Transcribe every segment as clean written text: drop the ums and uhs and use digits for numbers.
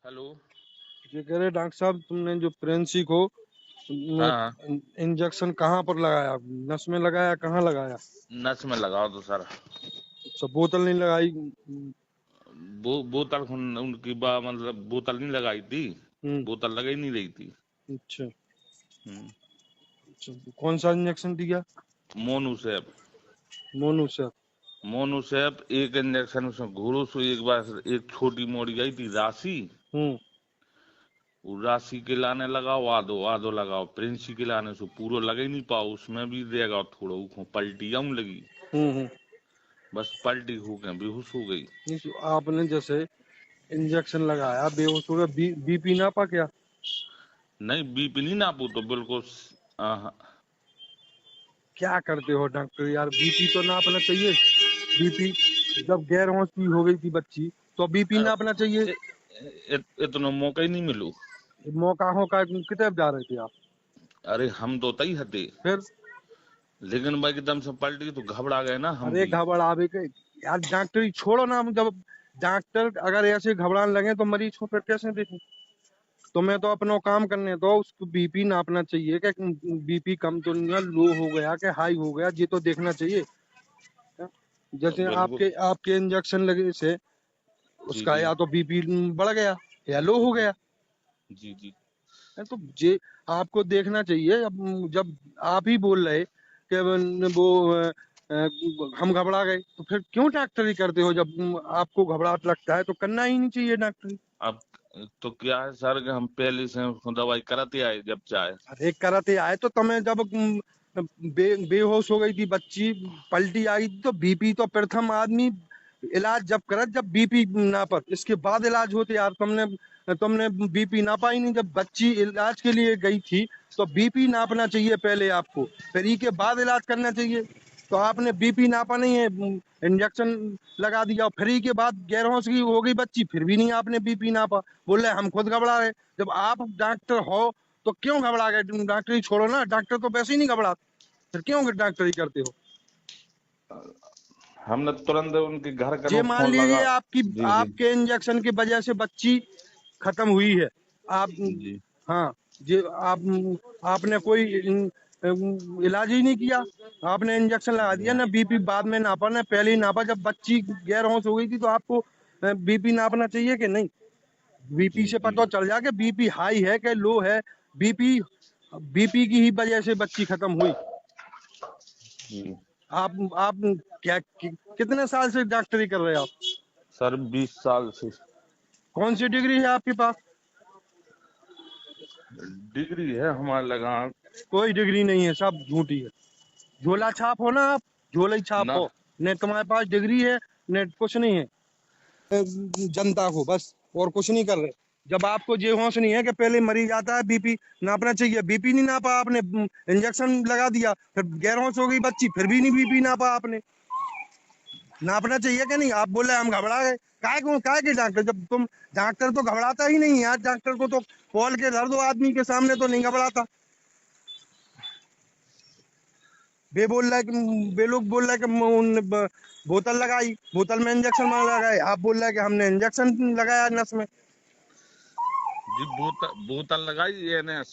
Hello. ये कह रहे डॉक्टर साहब तुमने जो प्रेंसी को हाँ, इंजेक्शन कहाँ पर लगाया? नस में लगाया, कहाँ लगाया? नस में लगाओ तो सर। अच्छा, बोतल नहीं लगाई? बोतल उनकी मतलब बोतल नहीं लगाई थी। हम्म। बोतल लगा ही नहीं रही थी। अच्छा। हम्म। अच्छा, कौन सा इंजेक्शन दिया? मोनूसैप। मोनू से? मोनूसैप एक इंजेक्शन उसमें घोड़ों से एक बार एक छोटी मोड़ी गई थी राशि। हम्म। वो राशि के लाने लगाओ, आधो आधो लगाओ, प्रिंसी के लाने से पूरा लगा ही नहीं पाओ, उसमें भी देगा थोड़ा उखो पलटी आऊं लगी। हम्म। बस पलटी हो गई, बेहोश हो गई। नहीं तो आपने जैसे इंजेक्शन लगाया, बेहोश हो गया, बीपी नापा क्या? नहीं, बीपी नहीं नापू तो बिल्कुल। हाँ। क्या करते हो डॉक्टर यार, बीपी तो नापना चाहिए। बीपी जब गैर होश की हो गई थी बच्ची, तो बीपी नापना चाहिए। इतना मौका ही नहीं मिलू। मौका हो का कितने जा रहे थे आप? अरे हम तो तई हते, फिर? लेकिन भाई एकदम से पलटी तो घबरा गए ना हम अरे भी। घबरावे के यार, डॉक्टरी छोड़ो ना। हम जब डॉक्टर अगर ऐसे घबराने लगे तो मरीज को फिर कैसे देखें? तो मैं तो अपना काम करने दो, उसको बीपी नापना चाहिए कि बीपी कम तो नहीं है, लो हो गया कि हाई हो गया, ये तो देखना चाहिए। जैसे बिल्कुल। आपके आपके इंजेक्शन लगे से जी उसका जी। या तो बीपी बढ़ गया या लो हो जी गया जी। जी। है। तो ये आपको देखना चाहिए। अब जब आप ही बोल रहे कि वो हम घबरा गए, तो फिर क्यों डॉक्टरी करते हो? जब आपको घबराहट लगता है तो करना ही नहीं चाहिए डॉक्टरी। अब तो क्या है सर कि हम पहले से उसको दवाई कराते आए जब चाहे। अरे कराते आए तो तुम्हें जब बेहोश हो गई थी बच्ची, पलटी आई थी, तो बीपी तो प्रथम आदमी इलाज जब करत जब बीपी नापत, इसके बाद इलाज होते यार। तुमने तुमने बीपी नापा ही नहीं। जब बच्ची इलाज के लिए गई थी तो बीपी नापना चाहिए पहले आपको, फिर ई के बाद इलाज करना चाहिए। तो आपने बीपी नापा नहीं है, इंजेक्शन लगा दिया, फिर ई के बाद गैर होश की हो गई बच्ची, फिर भी नहीं आपने बीपी नापा। बोल रहे हम खुद घबरा रहे। जब आप डॉक्टर हो तो क्यों घबरा गए? डॉक्टरी छोड़ो ना, डॉक्टर तो वैसे ही नहीं घबराते, फिर क्यों डॉक्टरी करते हो? हमने तुरंत उनके घर का ये मान फोन लीजिए लगा। आपकी जी जी। आपके इंजेक्शन की वजह से बच्ची खत्म हुई है। आप जी हाँ, ये आपने कोई इलाज ही नहीं किया। आपने इंजेक्शन लगा दिया ना, बीपी बाद में नापा ना, पहले ही नापा जब बच्ची गैर होश हो गई थी। तो आपको बीपी नापना चाहिए कि नहीं? बीपी जी। से जी पता चल जाए कि बीपी हाई है कि लो है। बीपी बीपी की ही वजह से बच्ची खत्म हुई। जी। आप क्या कितने साल से डॉक्टरी कर रहे हैं आप? सर 20 साल से। कौन सी डिग्री है आपके पास? डिग्री है हमारे लगा। कोई डिग्री नहीं है, सब झूठी है। झोला छाप हो ना आप, झोला ही छाप ना। हो। न तुम्हारे पास डिग्री है, न कुछ नहीं है। जनता को बस और कुछ नहीं कर रहे। जब आपको ये होश नहीं है कि पहले मरीज आता है, बीपी नापना चाहिए, बीपी नहीं नापा आपने, इंजेक्शन लगा दिया, फिर गैर होश हो गई बच्ची, फिर भी नहीं बीपी नापा आपने। नापना चाहिए कि नहीं? आप बोले हम घबरा गए। काय के डॉक्टर? जब तुम डॉक्टर तो घबराता ही नहीं यार। डॉक्टर को तो कॉल के धर दो, आदमी के सामने तो नहीं घबराता। बे बोल रहा है कि बे लोग बोल रहा है कि बोतल लगाई, बोतल में इंजेक्शन लगाए। आप बोल रहा है कि हमने इंजेक्शन लगाया नस में। जी बोतल लगाई एनएस।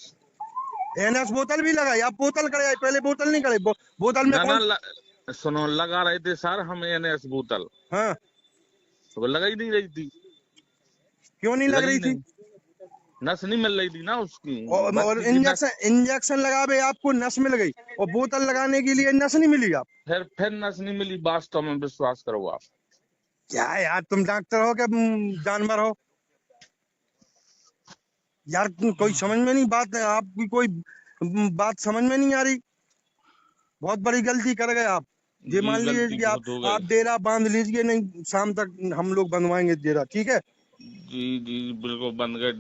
एनएस बोतल भी लगाई? आप बोतल कराई, पहले बोतल नहीं कराई। बोतल में ना ना कौन? सुनो, लगा रहे थे सर हम एनएस बोतल। हाँ, तो वो लगा ही नहीं रही थी। क्यों नहीं लग लगी रही थी? नहीं, नस नहीं मिल रही थी ना उसकी। और बच्ची की नस। इंजेक्शन इंजेक्शन लगावे आपको नस मिल गई, और बोतल लगाने के लिए नस नहीं मिली? आप फिर नस नहीं मिली, वास्तव में विश्वास करो आप। क्या यार, तुम डॉक्टर हो क्या जानवर हो यार? कोई समझ में नहीं बात है आपकी, कोई बात समझ में नहीं आ रही। बहुत बड़ी गलती कर गए आप। ये जी मान लीजिए गलती कि बहुत हो गए। आप डेरा बांध लीजिए, नहीं शाम तक हम लोग बंधवाएंगे डेरा, ठीक है? जी जी बिल्कुल बंद गए।